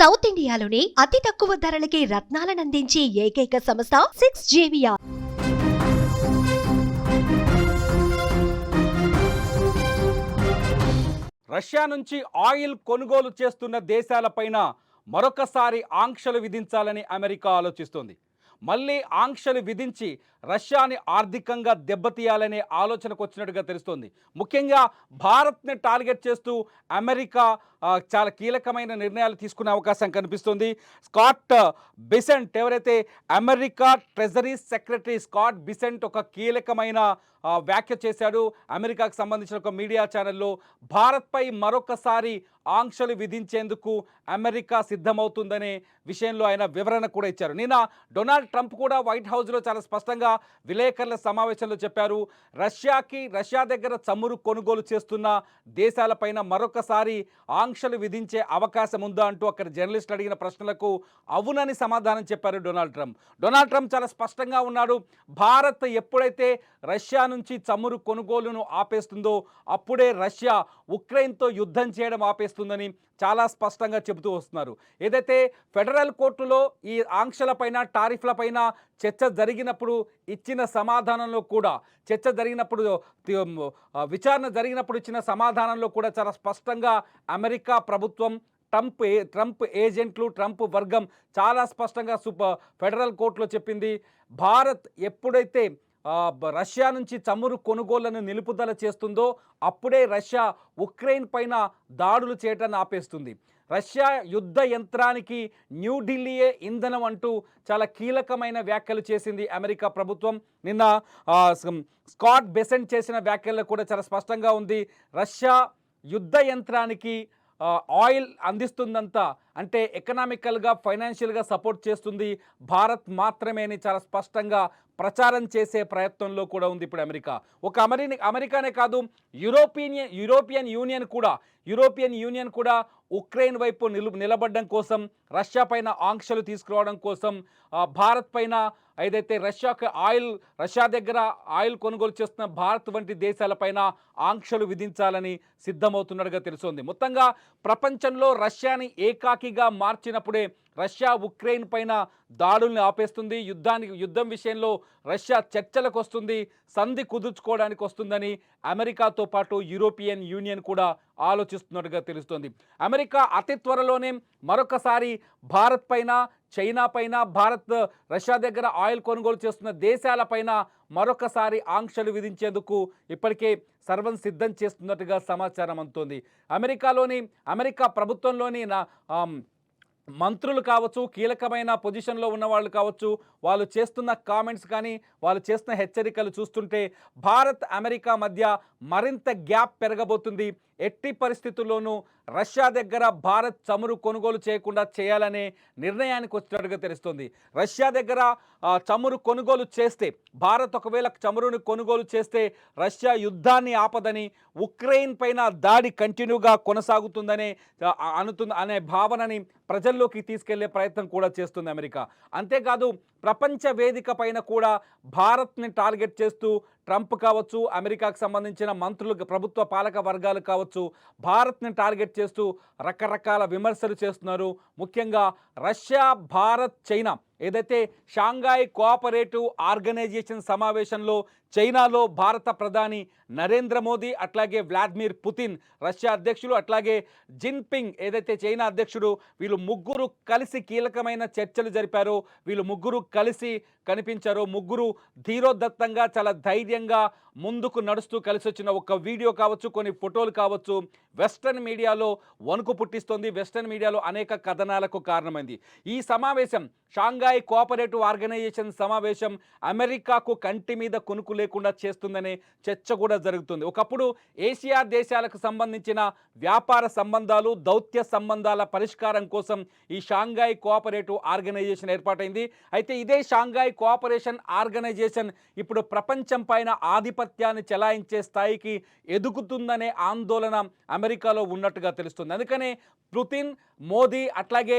South ఇండియాలోని అతి తక్కువ ధరలకి రత్నాలనందించే ఏకైక సంస్థ 6JVR. రష్యా నుంచి ఆయిల్ కొనుగోలు చేస్తున్న దేశాలపైన మరొకసారి ఆంక్షలు విధించాలని అమెరికా ఆలోచిస్తోంది. మళ్ళీ ఆంక్షలు విధించి రష్యాని ఆర్థికంగా దెబ్బతీయాలనే ఆలోచనకు వచ్చినట్టుగా తెలుస్తోంది. ముఖ్యంగా భారత్ని టార్గెట్ చేస్తూ అమెరికా చాలా కీలకమైన నిర్ణయాలు తీసుకునే అవకాశం కనిపిస్తుంది. స్కాట్ బిసెంట్ ఎవరైతే America treasury secretary Scott Bessent ఒక కీలకమైన వ్యాఖ్య చేశాడు. అమెరికాకు సంబంధించిన ఒక మీడియా ఛానల్లో భారత్పై మరొకసారి ఆంక్షలు విధించేందుకు అమెరికా సిద్ధమవుతుందనే విషయంలో ఆయన వివరణ కూడా ఇచ్చారు. నిన్న డొనాల్డ్ ట్రంప్ కూడా వైట్ హౌస్లో చాలా స్పష్టంగా విలేకరుల సమావేశంలో చెప్పారు. రష్యా దగ్గర చమురు కొనుగోలు చేస్తున్న దేశాలపైన మరొకసారి ఆంక్షలు విధించే అవకాశం ఉందా అంటూ అక్కడ జర్నలిస్టులు అడిగిన ప్రశ్నలకు అవునని సమాధానం చెప్పారు డొనాల్డ్ ట్రంప్ చాలా స్పష్టంగా ఉన్నాడు. భారత్ ఎప్పుడైతే రష్యా నుంచి చమురు కొనుగోలును ఆపేస్తుందో అప్పుడే రష్యా ఉక్రెయిన్తో యుద్ధం చేయడం ఆపేస్తుందని చాలా స్పష్టంగా చెబుతూ వస్తున్నారు. ఏదైతే ఫెడరల్ కోర్టులో ఈ ఆంక్షలపైన టారిఫ్లపైన చర్చ జరిగినప్పుడు ఇచ్చిన సమాధానంలో కూడా విచారణ జరిగినప్పుడు ఇచ్చిన సమాధానంలో కూడా చాలా స్పష్టంగా అమెరికా ప్రభుత్వం ట్రంప్ ఏజెంట్లు ట్రంప్ వర్గం చాలా స్పష్టంగా ఫెడరల్ కోర్టులో చెప్పింది. భారత్ ఎప్పుడైతే రష్యా నుంచి చమురు కొనుగోళ్లను నిలుపుదల చేస్తుందో అప్పుడే రష్యా ఉక్రెయిన్ పైన దాడులు చేయటాన్ని ఆపేస్తుంది. రష్యా యుద్ధ యంత్రానికి న్యూఢిల్లీయే ఇంధనం అంటూ చాలా కీలకమైన వ్యాఖ్యలు చేసింది అమెరికా ప్రభుత్వం. నిన్న స్కాట్ బెసెంట్ చేసిన వ్యాఖ్యల్లో కూడా చాలా స్పష్టంగా ఉంది. రష్యా యుద్ధ యంత్రానికి ఆయిల్ అందిస్తుందంతా అంటే ఎకనామికల్గా ఫైనాన్షియల్గా సపోర్ట్ చేస్తుంది భారత్ మాత్రమే అని చాలా స్పష్టంగా ప్రచారం చేసే ప్రయత్నంలో కూడా ఉంది ఇప్పుడు అమెరికా. ఒక అమెరికానే కాదు, యూరోపియన్ యూనియన్ కూడా ఉక్రెయిన్ వైపు నిలబడడం కోసం, రష్యా పైన ఆంక్షలు తీసుకురావడం కోసం, భారత్ పైన ఏదైతే రష్యా దగ్గర ఆయిల్ కొనుగోలు చేస్తున్న భారత్ వంటి దేశాలపైన ఆంక్షలు విధించాలని సిద్ధమవుతున్నట్టుగా తెలుస్తోంది. మొత్తంగా ప్రపంచంలో రష్యాని ఏకాకిగా మార్చినప్పుడే రష్యా ఉక్రెయిన్ పైన దాడుల్ని ఆపేస్తుంది. యుద్ధం విషయంలో రష్యా చర్చలకు వస్తుంది, సంధి కుదుర్చుకోవడానికి వస్తుందని అమెరికాతో పాటు యూరోపియన్ యూనియన్ కూడా ఆలోచిస్తున్నట్టుగా తెలుస్తోంది. అమెరికా అతి త్వరలోనే మరొకసారి భారత్ పైన, చైనా పైన, రష్యా దగ్గర ఆయిల్ కొనుగోలు చేస్తున్న దేశాలపైన మరొకసారి ఆంక్షలు విధించేందుకు ఇప్పటికే సర్వం సిద్ధం చేస్తున్నట్టుగా సమాచారం అందుతోంది. అమెరికా ప్రభుత్వంలోని మంత్రులు కావచ్చు, కీలకమైన పొజిషన్లో ఉన్న వాళ్ళు కావచ్చు, వాళ్ళు చేస్తున్న కామెంట్స్ కానీ వాళ్ళు చేస్తున్న హెచ్చరికలు చూస్తుంటే భారత్ అమెరికా మధ్య మరింత గ్యాప్ పెరగబోతుంది. ఎట్టి పరిస్థితుల్లోనూ రష్యా దగ్గర భారత్ చమురు కొనుగోలు చేయకుండా చేయాలనే నిర్ణయానికి వచ్చినట్టుగా తెలుస్తుంది. రష్యా దగ్గర చమురు కొనుగోలు చేస్తే, భారత్ ఒకవేళ చమురుని కొనుగోలు చేస్తే రష్యా యుద్ధాన్ని ఆపదని, ఉక్రెయిన్ పైన దాడి కంటిన్యూగా కొనసాగుతుందనే అనే భావనని ప్రజల్లోకి తీసుకెళ్లే ప్రయత్నం కూడా చేస్తుంది అమెరికా. అంతేకాదు ప్రపంచ వేదిక పైన కూడా భారత్ని టార్గెట్ చేస్తూ ట్రంప్ కావచ్చు, అమెరికాకు సంబంధించిన మంత్రులు, ప్రభుత్వ పాలక వర్గాలు కావచ్చు, భారత్ని టార్గెట్ చేస్తూ రకరకాల విమర్శలు చేస్తున్నారు. ముఖ్యంగా రష్యా, భారత్, చైనా ఏదైతే షాంఘాయ్ కోఆపరేటివ్ ఆర్గనైజేషన్ సమావేశంలో చైనాలో భారత ప్రధాని నరేంద్ర మోదీ, అట్లాగే వ్లాదిమిర్ పుతిన్ రష్యా అధ్యక్షులు, అట్లాగే జిన్పింగ్ ఏదైతే చైనా అధ్యక్షుడు, వీళ్ళు ముగ్గురు కలిసి కీలకమైన చర్చలు జరిపారో, వీళ్ళు ముగ్గురు కలిసి కనిపించారో, ముగ్గురు ధీరోదత్తంగా చాలా ధైర్యంగా ముందుకు నడుస్తూ కలిసి వచ్చిన ఒక వీడియో కావచ్చు, కొన్ని ఫోటోలు కావచ్చు, వెస్ట్రన్ మీడియాలో వణుకు పుట్టిస్తోంది. వెస్ట్రన్ మీడియాలో అనేక కథనాలకు కారణమైంది. ఈ సమావేశం, షాంఘాయ్ కోఆపరేటివ్ ఆర్గనైజేషన్ సమావేశం అమెరికాకు కంటి మీద కొనుక్కు లేకుండా చేస్తుందనే చర్చ కూడా జరుగుతుంది. ఒకప్పుడు ఏషియా దేశాలకు సంబంధించిన వ్యాపార సంబంధాలు, దౌత్య సంబంధాల పరిష్కారం కోసం ఈ షాంఘాయ్ కోఆపరేటివ్ ఆర్గనైజేషన్ ఏర్పాటైంది. అయితే ఇదే షాంఘాయ్ కోఆపరేషన్ ఆర్గనైజేషన్ ఇప్పుడు ప్రపంచం పైన ఆధిపత్యాన్ని చెలాయించే స్థాయికి ఎదుగుతుందనే ఆందోళన అమెరికాలో ఉన్నట్టుగా తెలుస్తుంది. అందుకనే పుతిన్, మోదీ అట్లాగే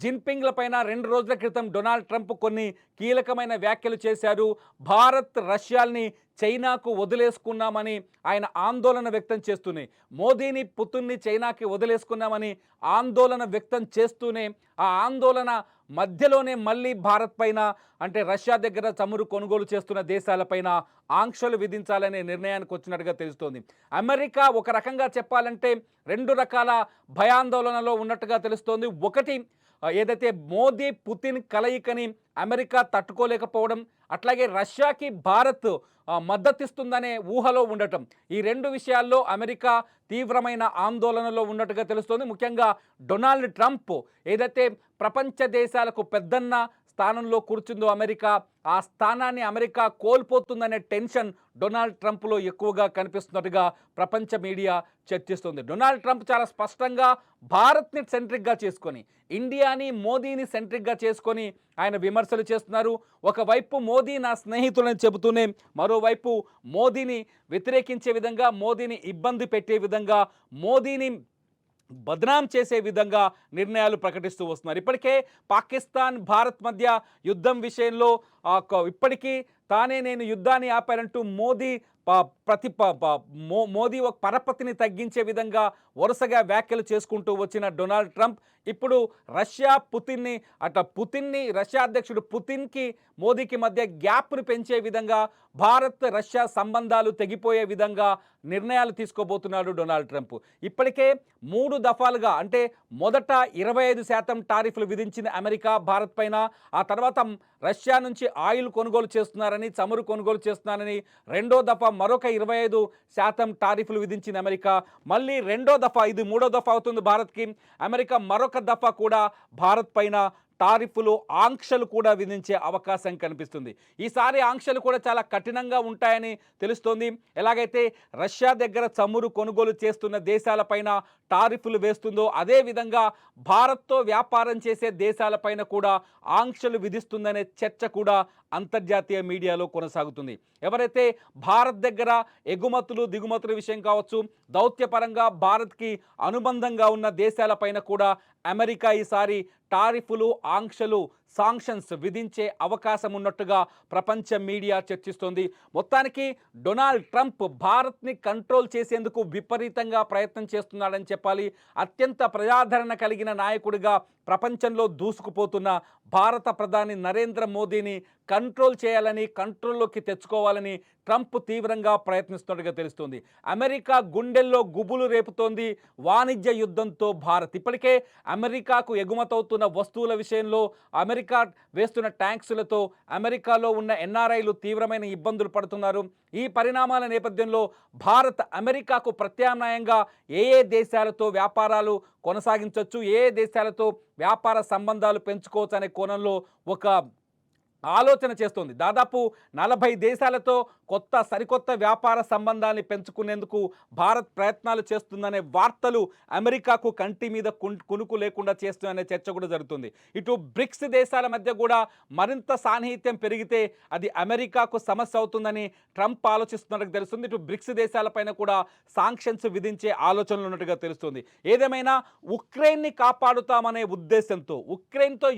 జిన్పింగ్ల పైన 2 రోజుల క్రితం డొనాల్డ్ ట్రంప్ కొన్ని కీలకమైన వ్యాఖ్యలు చేశారు. భారత్ రష్యాల్ని చైనాకు వదిలేసుకున్నామని ఆయన ఆందోళన వ్యక్తం చేస్తూనే, మోదీని పుతిన్ని చైనాకి వదిలేసుకున్నామని ఆందోళన వ్యక్తం చేస్తూనే, ఆ ఆందోళన మధ్యలోనే మళ్ళీ భారత్ పైన, అంటే రష్యా దగ్గర చమురు కొనుగోలు చేస్తున్న దేశాలపైన ఆంక్షలు విధించాలనే నిర్ణయానికి వచ్చినట్టుగా తెలుస్తోంది. అమెరికా ఒక రకంగా చెప్పాలంటే 2 రకాల భయాందోళనలో ఉన్నట్టుగా తెలుస్తోంది. ఒకటి, ఏదైతే మోదీ పుతిన్ కలయికని అమెరికా తట్టుకోలేకపోవడం, అట్లాగే రష్యాకి భారత్ మద్దతిస్తుందనే ఊహలో ఉండటం. ఈ 2 విషయాల్లో అమెరికా తీవ్రమైన ఆందోళనలో ఉన్నట్టుగా తెలుస్తోంది. ముఖ్యంగా డొనాల్డ్ ట్రంప్ ఏదైతే ప్రపంచ దేశాలకు పెద్దన్న స్థానంలో కూర్చుందో అమెరికా, ఆ స్థానాన్ని అమెరికా కోల్పోతుందనే టెన్షన్ డొనాల్డ్ ట్రంప్లో ఎక్కువగా కనిపిస్తున్నట్టుగా ప్రపంచ మీడియా చర్చిస్తుంది. డొనాల్డ్ ట్రంప్ చాలా స్పష్టంగా భారత్ని సెంట్రిక్గా చేసుకొని, ఇండియాని మోదీని సెంట్రిక్గా చేసుకొని ఆయన విమర్శలు చేస్తున్నారు. ఒకవైపు మోదీ నా స్నేహితులని చెబుతూనే, మరోవైపు మోదీని వ్యతిరేకించే విధంగా, మోదీని ఇబ్బంది పెట్టే విధంగా, మోదీని బదనాం చేసే విధంగా నిర్ణయాలు ప్రకటిస్తూ వస్తున్నారు. ఇప్పటికే పాకిస్తాన్ భారత్ మధ్య యుద్ధం విషయంలో ఇప్పటికీ తానే నేను యుద్ధాన్ని ఆపానంటూ మోదీ మోదీ ఒక పరపతిని తగ్గించే విధంగా వరుసగా వ్యాఖ్యలు చేసుకుంటూ వచ్చిన డొనాల్డ్ ట్రంప్ ఇప్పుడు రష్యా పుతిన్ని, పుతిన్ని రష్యా అధ్యక్షుడు పుతిన్కి మోదీకి మధ్య గ్యాప్ను పెంచే విధంగా, భారత్ రష్యా సంబంధాలు తెగిపోయే విధంగా నిర్ణయాలు తీసుకోబోతున్నాడు డొనాల్డ్ ట్రంప్. ఇప్పటికే 3 దఫాలుగా, అంటే మొదట 25% టారిఫ్లు విధించిన అమెరికా భారత్ పైన, ఆ తర్వాత రష్యా నుంచి ఆయిల్ కొనుగోలు చేస్తున్నారని, చమురు కొనుగోలు చేస్తున్నారని రెండో దఫా మరొక 25% టారిఫ్లు విధించిన అమెరికా, మళ్ళీ రెండో దఫా, ఇది 3వ దఫా అవుతుంది భారత్కి, అమెరికా మరొక దఫా కూడా భారత్ పైన టారిఫ్లు, ఆంక్షలు కూడా విధించే అవకాశం కనిపిస్తుంది. ఈసారి ఆంక్షలు కూడా చాలా కఠినంగా ఉంటాయని తెలుస్తోంది. ఎలాగైతే రష్యా దగ్గర చమురు కొనుగోలు చేస్తున్న దేశాలపైన టారిఫ్లు వేస్తుందో, అదేవిధంగా భారత్తో వ్యాపారం చేసే దేశాలపైన కూడా ఆంక్షలు విధిస్తుందనే చర్చ కూడా అంతర్జాతీయ మీడియాలో కొనసాగుతుంది. ఎవరైతే భారత్ దగ్గర ఎగుమతులు దిగుమతుల విషయం కావచ్చు, దౌత్యపరంగా భారత్కి అనుబంధంగా ఉన్న దేశాలపైన కూడా అమెరికా ఈసారి టారిఫ్లు, ఆంక్షలు, సాంక్షన్స్ విధించే అవకాశం ఉన్నట్టుగా ప్రపంచ మీడియా చర్చిస్తోంది. మొత్తానికి డొనాల్డ్ ట్రంప్ భారత్ని కంట్రోల్ చేసేందుకు విపరీతంగా ప్రయత్నం చేస్తున్నాడని చెప్పాలి. అత్యంత ప్రజాదరణ కలిగిన నాయకుడిగా ప్రపంచంలో దూసుకుపోతున్న భారత ప్రధాని నరేంద్ర మోదీని కంట్రోల్ చేయాలని, కంట్రోల్లోకి తెచ్చుకోవాలని ట్రంప్ తీవ్రంగా ప్రయత్నిస్తున్నట్టుగా తెలుస్తుంది. అమెరికా గుండెల్లో గుబులు రేపుతోంది వాణిజ్య యుద్ధంతో భారత్. ఇప్పటికే అమెరికాకు ఎగుమతవుతున్న వస్తువుల విషయంలో, అమెరికా వేస్తున్న ట్యాంక్సులతో అమెరికాలో ఉన్న ఎన్ఆర్ఐలు తీవ్రమైన ఇబ్బందులు పడుతున్నారు. ఈ పరిణామాల నేపథ్యంలో భారత్ అమెరికాకు ప్రత్యామ్నాయంగా ఏ దేశాలతో వ్యాపారాలు కొనసాగించవచ్చు, ఏ దేశాలతో వ్యాపార సంబంధాలు పెంచుకోవచ్చు అనే కోణంలో ఒక ఆలోచన చేస్తోంది. దాదాపు 40 దేశాలతో సరికొత్త వ్యాపార సంబంధాన్ని పెంచుకునేందుకు భారత్ ప్రయత్నాలు చేస్తుందనే వార్తలు అమెరికాకు కంటి మీద కునుకు లేకుండా చేస్తుందనే చర్చ కూడా జరుగుతుంది. ఇటు బ్రిక్స్ దేశాల మధ్య కూడా మరింత సాన్నిహిత్యం పెరిగితే అది అమెరికాకు సమస్య అవుతుందని ట్రంప్ ఆలోచిస్తున్నట్టుగా తెలుస్తుంది. ఇటు బ్రిక్స్ దేశాలపైన కూడా సాంక్షన్స్ విధించే ఆలోచనలు ఉన్నట్టుగా తెలుస్తుంది. ఏదేమైనా ఉక్రెయిన్ని కాపాడుతామనే ఉద్దేశంతో, ఉక్రెయిన్తో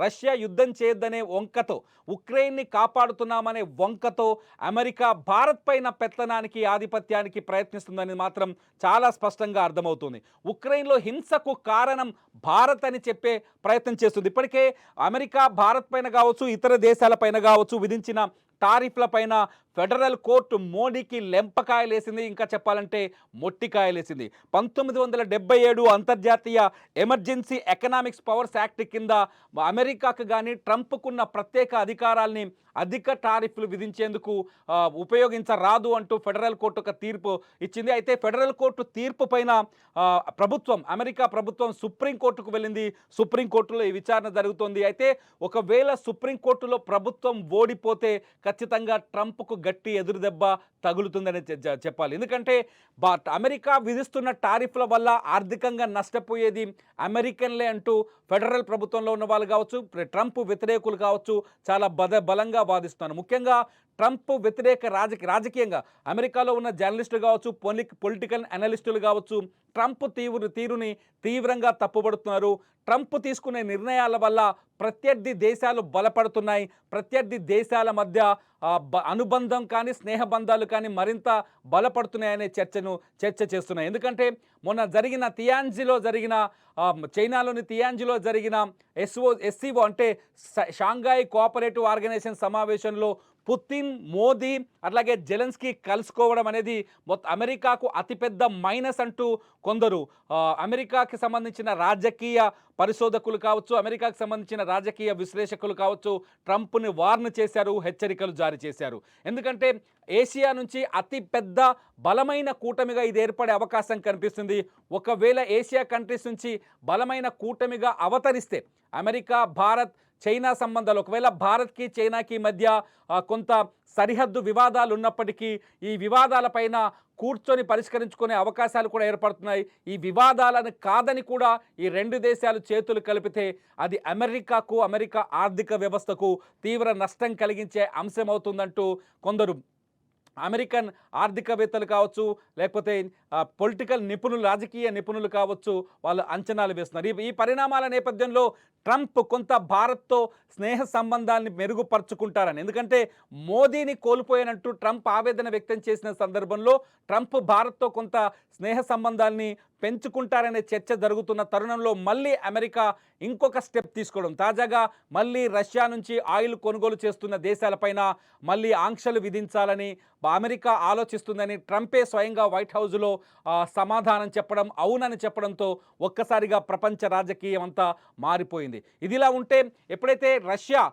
రష్యా యుద్ధం చేయొద్దనే వంకతో, ఉక్రెయిన్ని కాపాడుతున్నామనే వంకతో అమెరికా భారత్ పైన పెత్తనానికి, ఆధిపత్యానికి ప్రయత్నిస్తుందని మాత్రం చాలా స్పష్టంగా అర్థమవుతుంది. ఉక్రెయిన్లో హింసకు కారణం భారత్ అని చెప్పే ప్రయత్నం చేస్తుంది. ఇప్పటికే అమెరికా భారత్ పైన కావచ్చు, ఇతర దేశాలపైన కావచ్చు విధించిన టారిఫ్ల పైన ఫెడరల్ కోర్టు మోడీకి లెంపకాయలేసింది, ఇంకా చెప్పాలంటే మొట్టికాయలేసింది. 1977 అంతర్జాతీయ ఎమర్జెన్సీ ఎకనామిక్స్ పవర్స్ యాక్ట్ కింద అమెరికాకు కానీ ట్రంప్కున్న ప్రత్యేక అధికారాల్ని అధిక టారిఫ్లు విధించేందుకు ఉపయోగించరాదు అంటూ ఫెడరల్ కోర్టు ఒక తీర్పు ఇచ్చింది. అయితే ఫెడరల్ కోర్టు తీర్పు పైన అమెరికా ప్రభుత్వం సుప్రీంకోర్టుకు వెళ్ళింది. సుప్రీంకోర్టులో ఈ విచారణ జరుగుతోంది. అయితే ఒకవేళ సుప్రీంకోర్టులో ప్రభుత్వం ఓడిపోతే ఖచ్చితంగా ట్రంప్కు గట్టి ఎదురుదెబ్బ తగులుతుందని చెప్పాలి. ఎందుకంటే అమెరికా విధిస్తున్న టారిఫ్ల వల్ల ఆర్థికంగా నష్టపోయేది అమెరికన్లే అంటూ ఫెడరల్ ప్రభుత్వంలో ఉన్న వాళ్ళు కావచ్చు, ట్రంప్ వ్యతిరేకులు కావచ్చు చాలా బలంగా వాదిస్తున్నారు. ముఖ్యంగా ట్రంప్ వ్యతిరేక రాజకీయంగా అమెరికాలో ఉన్న జర్నలిస్టులు కావచ్చు, పొలిటికల్ అనలిస్టులు కావచ్చు ట్రంప్ తీరుని తీవ్రంగా తప్పుపడుతున్నారు. ట్రంప్ తీసుకునే నిర్ణయాల వల్ల ప్రత్యర్థి దేశాలు బలపడుతున్నాయి. ప్రత్యర్థి దేశాల మధ్య అనుబంధం కానీ, స్నేహబంధాలు కానీ మరింత బలపడుతున్నాయనే చర్చ చేస్తున్నాయి. ఎందుకంటే మొన్న జరిగిన చైనాలోని తియాన్జిలో జరిగిన ఎస్సీఓ అంటే షాంఘాయ్ కోఆపరేటివ్ ఆర్గనైజేషన్ సమావేశంలో పుతిన్, మోదీ అట్లాగే జెలెన్స్కీ కలుసుకోవడం అనేది అమెరికాకు అతిపెద్ద మైనస్ అంటూ కొందరు అమెరికాకి సంబంధించిన రాజకీయ పరిశోధకులు కావచ్చు, అమెరికాకు సంబంధించిన రాజకీయ విశ్లేషకులు కావచ్చు, ట్రంప్ని వార్న్ చేశారు, హెచ్చరికలు జారీ చేశారు. ఎందుకంటే ఏషియా నుంచి అతి పెద్ద బలమైన కూటమిగా ఇది ఏర్పడే అవకాశం కనిపిస్తుంది. ఒకవేళ ఏషియా కంట్రీస్ నుంచి బలమైన కూటమిగా అవతరిస్తే అమెరికా, భారత్, చైనా సంబంధాలు, ఒకవేళ భారత్కి చైనాకి మధ్య కొంత సరిహద్దు వివాదాలు ఉన్నప్పటికీ ఈ వివాదాలపైన కూర్చొని పరిష్కరించుకునే అవకాశాలు కూడా ఏర్పడుతున్నాయి. ఈ వివాదాలను కాదని కూడా ఈ రెండు దేశాలు చేతులు కలిపితే అది అమెరికా ఆర్థిక వ్యవస్థకు తీవ్ర నష్టం కలిగించే అంశం అవుతుందంటూ కొందరు అమెరికన్ ఆర్థికవేత్తలు కావచ్చు, లేకపోతే పొలిటికల్ నిపుణులు, రాజకీయ నిపుణులు కావచ్చు, వాళ్ళు అంచనాలు వేస్తున్నారు. ఈ పరిణామాల నేపథ్యంలో ట్రంప్ కొంత భారత్తో స్నేహ సంబంధాన్ని మెరుగుపరుచుకుంటారని, ఎందుకంటే మోదీని కోల్పోయినట్టు ట్రంప్ ఆవేదన వ్యక్తం చేసిన సందర్భంలో ట్రంప్ భారత్తో కొంత స్నేహ సంబంధాన్ని పెంచుకుంటారనే చర్చ జరుగుతున్న తరుణంలో మళ్ళీ అమెరికా ఇంకొక స్టెప్ తీసుకోవడం, తాజాగా మళ్ళీ రష్యా నుంచి ఆయిల్ కొనుగోలు చేస్తున్న దేశాలపైన మళ్ళీ ఆంక్షలు విధించాలని అమెరికా ఆలోచిస్తుందని ట్రంపే స్వయంగా వైట్ హౌస్లో సమాధానం చెప్పడం, అవునని చెప్పడంతో ఒక్కసారిగా ప్రపంచ రాజకీయం అంతా మారిపోయింది. ఇదిలా ఉంటే ఎప్పుడైతే రష్యా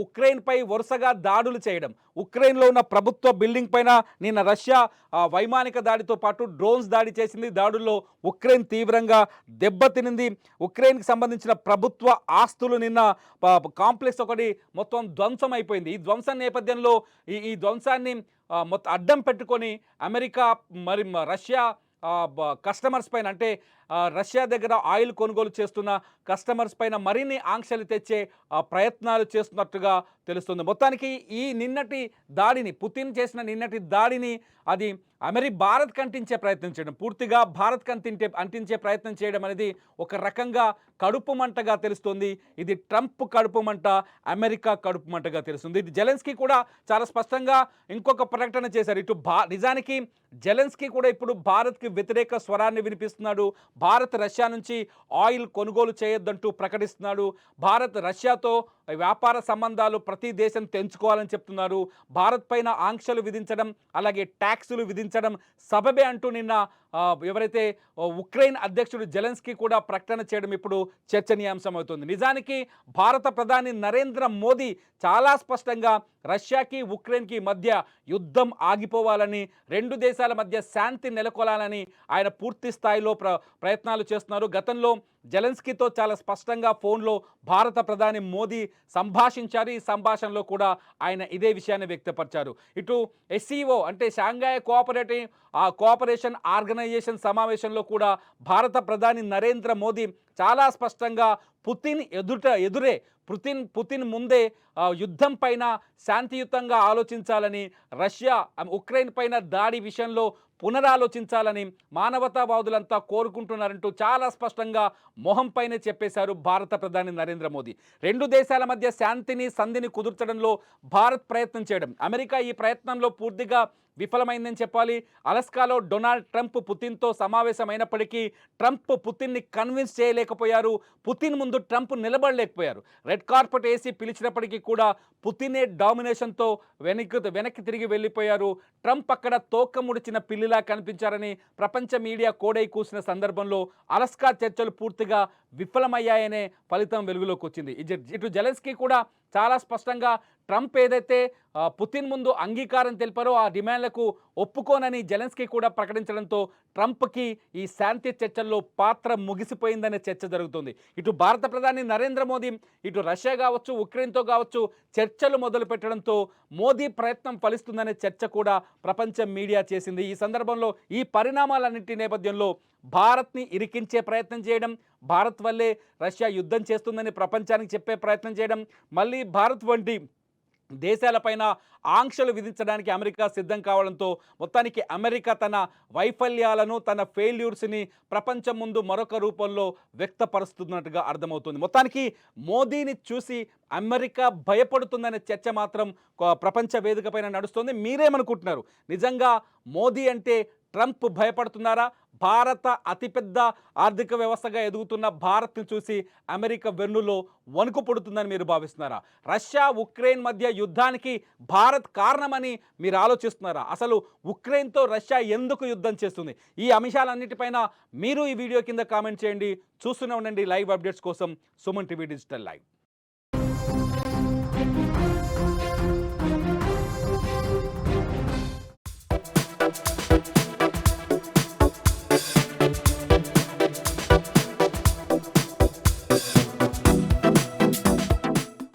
ఉక్రెయిన్పై వరుసగా దాడులు చేయడం, ఉక్రెయిన్లో ఉన్న ప్రభుత్వ బిల్డింగ్ పైన నిన్న రష్యా వైమానిక దాడితో పాటు డ్రోన్స్ దాడి చేసింది. దాడుల్లో ఉక్రెయిన్ తీవ్రంగా దెబ్బతినింది. ఉక్రెయిన్కి సంబంధించిన ప్రభుత్వ ఆస్తులు నిన్న కాంప్లెక్స్ ఒకటి మొత్తం ధ్వంసం అయిపోయింది. ఈ ధ్వంసం నేపథ్యంలో ఈ ధ్వంసాన్ని మొత్తం అడ్డం పెట్టుకొని అమెరికా మరి రష్యా కస్టమర్స్ పైన, అంటే రష్యా దగ్గర ఆయిల్ కొనుగోలు చేస్తున్న కస్టమర్స్ పైన మరిన్ని ఆంక్షలు తెచ్చే ప్రయత్నాలు చేస్తున్నట్టుగా తెలుస్తుంది. మొత్తానికి ఈ నిన్నటి దాడిని, పుతిన్ చేసిన నిన్నటి దాడిని అది భారత్కి అంటించే ప్రయత్నం చేయడం, పూర్తిగా భారత్కి అంటించే ప్రయత్నం చేయడం అనేది ఒక రకంగా కడుపు మంటగా తెలుస్తుంది. ఇది ట్రంప్ కడుపు మంట, అమెరికా కడుపు మంటగా తెలుస్తుంది. ఇది జెలెన్స్కీ కూడా చాలా స్పష్టంగా ఇంకొక ప్రకటన చేశారు. ఇటు నిజానికి జెలెన్స్కీ కూడా ఇప్పుడు భారత్కి వ్యతిరేక స్వరాన్ని వినిపిస్తున్నాడు. భారత్ రష్యా నుంచి ఆయిల్ కొనుగోలు చేయొద్దంటూ ప్రకటిస్తున్నాడు. భారత్ రష్యాతో వ్యాపార సంబంధాలు ప్రతి దేశం తెంచుకోవాలని చెప్తున్నారు. భారత్ పైన ఆంక్షలు విధించడం, అలాగే ట్యాక్సులు విధించడం సబబే అంటూ నిన్న ఎవరైతే ఉక్రెయిన్ అధ్యక్షుడు జెలెన్స్కీ కూడా ప్రకటన చేయడం ఇప్పుడు చర్చనీయాంశం అవుతుంది. నిజానికి భారత ప్రధాని నరేంద్ర మోదీ చాలా స్పష్టంగా రష్యాకి, ఉక్రెయిన్కి మధ్య యుద్ధం ఆగిపోవాలని, రెండు దేశాల మధ్య శాంతి నెలకొలాలని ఆయన పూర్తి స్థాయిలో ప్రయత్నాలు చేస్తున్నారు. గతంలో జెలెన్స్కీతో చాలా స్పష్టంగా ఫోన్లో భారత ప్రధాని మోదీ సంభాషించారు. ఈ సంభాషణలో కూడా ఆయన ఇదే విషయాన్ని వ్యక్తపరిచారు. ఇటు ఎస్సీఓ అంటే షాంఘాయ్ కోఆపరేషన్ ఆర్గనైజేషన్ సమావేశంలో కూడా భారత ప్రధాని నరేంద్ర మోదీ చాలా స్పష్టంగా పుతిన్ ముందే యుద్ధం పైన శాంతియుతంగా ఆలోచించాలని, రష్యా ఉక్రెయిన్ పైన దాడి విషయంలో పునరాలోచించాలని మానవతావాదులంతా కోరుకుంటున్నారంటూ చాలా స్పష్టంగా మొహం పైనే చెప్పేశారు భారత ప్రధాని నరేంద్ర మోదీ. రెండు దేశాల మధ్య శాంతిని, సంధిని కుదుర్చడంలో భారత్ ప్రయత్నం చేయడం, అమెరికా ఈ ప్రయత్నంలో పూర్తిగా విఫలమైందని చెప్పాలి. అలస్కాలో డొనాల్డ్ ట్రంప్ పుతిన్తో సమావేశమైనప్పటికీ ట్రంప్ పుతిన్ని కన్విన్స్ చేయలేకపోయారు. పుతిన్ ముందు ట్రంప్ నిలబడలేకపోయారు. రెడ్ కార్పెట్ వేసి పిలిచినప్పటికీ కూడా పుతినే డామినేషన్తో వెనక్కి తిరిగి వెళ్ళిపోయారు. ట్రంప్ అక్కడ తోక ముడిచిన పిల్లిలా కనిపించారని ప్రపంచ మీడియా కోడై కూసిన సందర్భంలో అలస్కా చర్చలు పూర్తిగా విఫలమయ్యాయనే ఫలితం వెలుగులోకి వచ్చింది. ఇటు జెలెన్స్కీ కూడా చాలా స్పష్టంగా ట్రంప్ ఏదైతే పుతిన్ ముందు అంగీకారం తెలిపారో ఆ డిమాండ్లకు ఒప్పుకోనని జెలెన్స్కీ కూడా ప్రకటించడంతో ట్రంప్కి ఈ శాంతి చర్చల్లో పాత్ర ముగిసిపోయిందనే చర్చ జరుగుతుంది. ఇటు భారత ప్రధాని నరేంద్ర మోదీ ఇటు రష్యా కావచ్చు, ఉక్రెయిన్తో కావచ్చు చర్చలు మొదలు పెట్టడంతో మోదీ ప్రయత్నం ఫలిస్తుందనే చర్చ కూడా ప్రపంచ మీడియా చేసింది. ఈ సందర్భంలో ఈ పరిణామాలన్నింటి నేపథ్యంలో భారత్ని ఇరికించే ప్రయత్నం చేయడం, భారత్ వల్లే రష్యా యుద్ధం చేస్తుందని ప్రపంచానికి చెప్పే ప్రయత్నం చేయడం, మళ్ళీ భారత్ వంటి దేశాలపైన ఆంక్షలు విధించడానికి అమెరికా సిద్ధం కావడంతో మొత్తానికి అమెరికా తన వైఫల్యాలను తన ఫెయిల్యూర్స్ని ప్రపంచం ముందు మరొక రూపంలో వ్యక్తపరుస్తున్నట్టుగా అర్థమవుతుంది. మొత్తానికి మోదీని చూసి అమెరికా భయపడుతుందనే చర్చ మాత్రం ప్రపంచ వేదిక పైన నడుస్తుంది. మీరేమనుకుంటున్నారు? నిజంగా మోదీ అంటే ట్రంప్ భయపడుతున్నారా? భారత అతిపెద్ద ఆర్థిక వ్యవస్థగా ఎదుగుతున్న భారత్ని చూసి అమెరికా వెన్నులో వణుకు పుడుతుందని మీరు భావిస్తున్నారా? రష్యా ఉక్రెయిన్ మధ్య యుద్ధానికి భారత్ కారణమని మీరు ఆలోచిస్తున్నారా? అసలు ఉక్రెయిన్తో రష్యా ఎందుకు యుద్ధం చేస్తుంది? ఈ అంశాలన్నిటిపైన మీరు ఈ వీడియో కింద కామెంట్ చేయండి. చూస్తూనే ఉండండి లైవ్ అప్డేట్స్ కోసం సుమన్ టీవీ డిజిటల్ లైవ్.